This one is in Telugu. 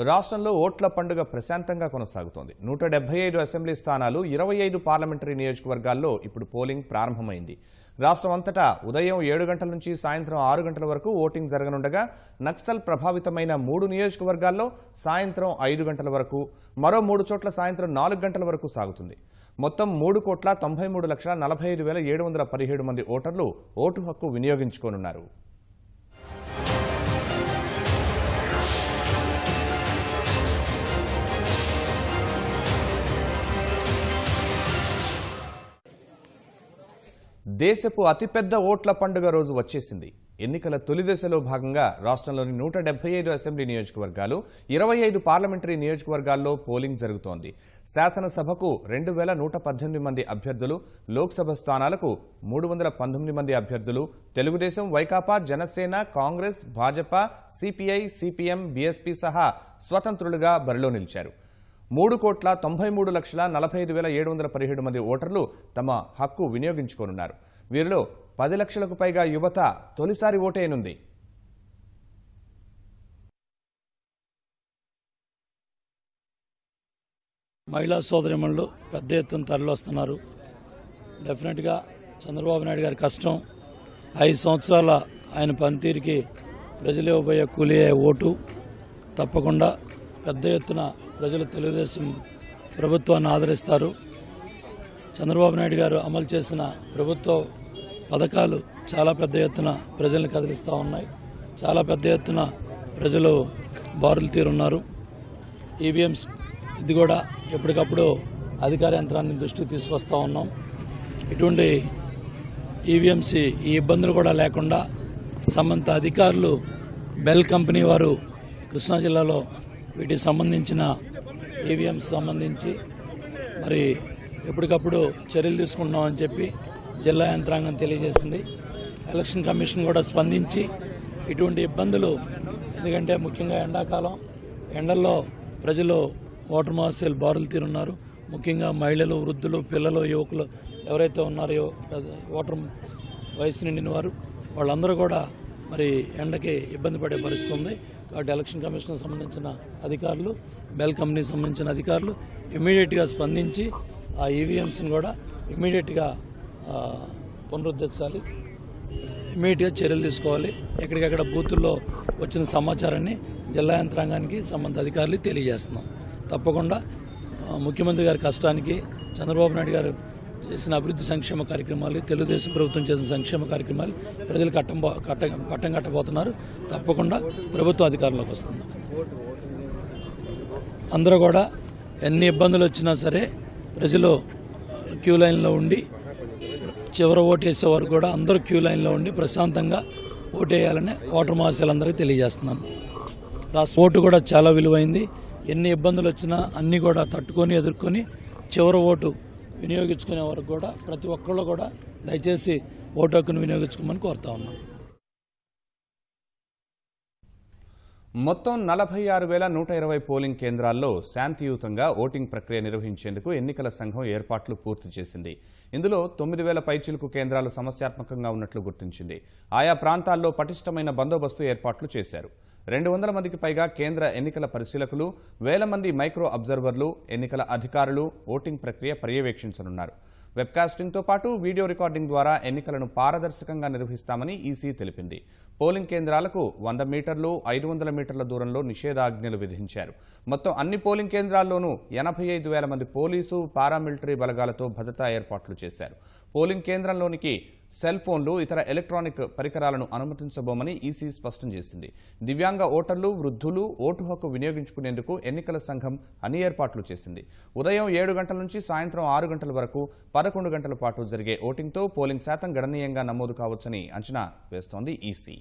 రాష్ట్రంలో ఓట్ల పండుగ ప్రశాంతంగా కొనసాగుతోంది. 175 అసెంబ్లీ స్థానాలు, 25 పార్లమెంటరీ నియోజకవర్గాల్లో ఇప్పుడు పోలింగ్ ప్రారంభమైంది. రాష్ట్రం అంతటా ఉదయం 7 గంటల నుంచి సాయంత్రం 6 గంటల వరకు ఓటింగ్ జరగనుండగా నక్సల్ ప్రభావితమైన 3 నియోజకవర్గాల్లో సాయంత్రం 5 గంటల వరకు, మరో 3 చోట్ల సాయంత్రం 4 గంటల వరకు సాగుతుంది. మొత్తం 3,93,45,717 మంది ఓటర్లు ఓటు హక్కు వినియోగించుకోనున్నారు. దేశపు అతిపెద్ద ఓట్ల పండుగ రోజు వచ్చేసింది. ఎన్నికల తొలి దశలో భాగంగా రాష్ట్రంలోని 175 అసెంబ్లీ నియోజకవర్గాలు, 25 పార్లమెంటరీ నియోజకవర్గాల్లో పోలింగ్ జరుగుతోంది. శాసనసభకు 2,118 మంది అభ్యర్థులు, లోక్సభ స్థానాలకు 319 మంది అభ్యర్థులు Telugu Desam, Vaikapa, Janasena, Congress, Bhajapa, CPI, CPM, BSP సహా స్వతంత్రులుగా బరిలో నిలిచారు. 3,93,45,717 మంది ఓటర్లు తమ హక్కు వినియోగించుకోనున్నారు. వీరిలో 10 లక్షలకు పైగా యువత తొలిసారి ఓటేయనుంది. మహిళా సోదరిమణులు పెద్ద ఎత్తున తరలివస్తున్నారు. డెఫినెట్గా చంద్రబాబు నాయుడు గారి కష్టం, 5 సంవత్సరాల ఆయన పనితీరుకి ప్రజలు ఇవ్వబోయే కూలీ ఓటు తప్పకుండా పెద్ద ఎత్తున ప్రజలు తెలుగుదేశం ప్రభుత్వాన్ని ఆదరిస్తారు. చంద్రబాబు నాయుడు గారు అమలు చేసిన ప్రభుత్వ పథకాలు చాలా పెద్ద ఎత్తున ప్రజల్ని కదిలిస్తూ ఉన్నాయి. చాలా పెద్ద ఎత్తున ప్రజలు బారులు తీరున్నారు. ఈవీఎంస్ ఇది కూడా ఎప్పటికప్పుడు అధికార యంత్రాన్ని దృష్టికి తీసుకొస్తూ ఉన్నాం. ఇటువంటి ఈవీఎంస్ ఈ ఇబ్బందులు కూడా లేకుండా సంబంధిత అధికారులు బెల్ కంపెనీ వారు కృష్ణా జిల్లాలో వీటికి సంబంధించిన ఈవీఎంస్ సంబంధించి మరి ఎప్పటికప్పుడు చర్యలు తీసుకుంటున్నామని చెప్పి జిల్లా యంత్రాంగం తెలియజేసింది. ఎలక్షన్ కమిషన్ కూడా స్పందించి ఇటువంటి ఇబ్బందులు, ఎందుకంటే ముఖ్యంగా ఎండాకాలం, ఎండల్లో ప్రజలు ఓటర్ మహాశయులు బారులు తీరున్నారు. ముఖ్యంగా మహిళలు, వృద్ధులు, పిల్లలు, యువకులు ఎవరైతే ఉన్నారో ఓటర్ వయసు నిండిన వారు వాళ్ళందరూ కూడా మరి ఎండకి ఇబ్బంది పడే పరిస్థితి ఉంది. కాబట్టి ఎలక్షన్ కమిషన్ సంబంధించిన అధికారులు, బెల్ కంపెనీకి సంబంధించిన అధికారులు ఇమ్మీడియట్గా స్పందించి ఆ ఈవీఎంస్ని కూడా ఇమ్మీడియట్గా పునరుద్ధరించాలి, ఇమ్మీడియట్గా చర్యలు తీసుకోవాలి. ఎక్కడికక్కడ బూతుల్లో వచ్చిన సమాచారాన్ని జిల్లా యంత్రాంగానికి సంబంధిత అధికారులు తెలియజేస్తున్నాం. తప్పకుండా ముఖ్యమంత్రి గారి కష్టానికి, చంద్రబాబు నాయుడు గారు చేసిన అభివృద్ధి సంక్షేమ కార్యక్రమాలు, తెలుగుదేశం ప్రభుత్వం చేసిన సంక్షేమ కార్యక్రమాలు ప్రజలు పట్టం కట్టబోతున్నారు. తప్పకుండా ప్రభుత్వ అధికారంలోకి వస్తుంది. అందరూ కూడా ఎన్ని ఇబ్బందులు వచ్చినా సరే ప్రజలు క్యూ లైన్లో ఉండి చివరి ఓటు వేసే వరకు కూడా అందరూ క్యూ లైన్లో ఉండి ప్రశాంతంగా ఓటేయాలని ఓటర్ మహాశయులందరికీ తెలియజేస్తున్నాను. రాష్ట్ర ఓటు కూడా చాలా విలువైంది. ఎన్ని ఇబ్బందులు వచ్చినా అన్నీ కూడా తట్టుకొని ఎదుర్కొని చివరి ఓటు వినియోగించుకునే వరకు కూడా ప్రతి ఒక్కళ్ళు కూడా దయచేసి ఓటు హక్కును వినియోగించుకోమని కోరుతా ఉన్నాం. మొత్తం 46,120 పోలింగ్ కేంద్రాల్లో శాంతియుతంగా ఓటింగ్ ప్రక్రియ నిర్వహించేందుకు ఎన్నికల సంఘం ఏర్పాట్లు పూర్తి చేసింది. ఇందులో 9,000 పైచిలుకు కేంద్రాలు సమస్యాత్మకంగా ఉన్నట్లు గుర్తించింది. ఆయా ప్రాంతాల్లో పటిష్టమైన బందోబస్తు ఏర్పాట్లు చేశారు. 200 మందికి పైగా కేంద్ర ఎన్నికల పరిశీలకులు, 1,000 మంది మైక్రో అబ్జర్వర్లు ఎన్నికల అధికారులు ఓటింగ్ ప్రక్రియ పర్యవేక్షించనున్నారు. వెబ్కాస్టింగ్తో పాటు వీడియో రికార్డింగ్ ద్వారా ఎన్నికలను పారదర్శకంగా నిర్వహిస్తామని ఈసీ తెలిపింది. పోలింగ్ కేంద్రాలకు 100 మీటర్లు, 500 మీటర్ల దూరంలో నిషేధాజ్ఞలు విధించారు. మొత్తం అన్ని పోలింగ్ కేంద్రాల్లోనూ 85,000 మంది పోలీసు, పారామిలిటరీ బలగాలతో భద్రతా ఏర్పాట్లు చేశారు. పోలింగ్ కేంద్రంలోనికి సెల్ ఫోన్లు, ఇతర ఎలక్ట్రానిక్ పరికరాలను అనుమతించబోమని ఈసీ స్పష్టం చేసింది. దివ్యాంగ ఓటర్లు, వృద్ధులు ఓటు హక్కు వినియోగించుకునేందుకు ఎన్నికల సంఘం అన్ని ఏర్పాట్లు చేసింది. ఉదయం 7 గంటల నుంచి సాయంత్రం 6 గంటల వరకు 11 గంటల పాటు జరిగే ఓటింగ్తో పోలింగ్ శాతం గణనీయంగా నమోదు కావచ్చని అంచనా వేస్తోంది ఈసీ.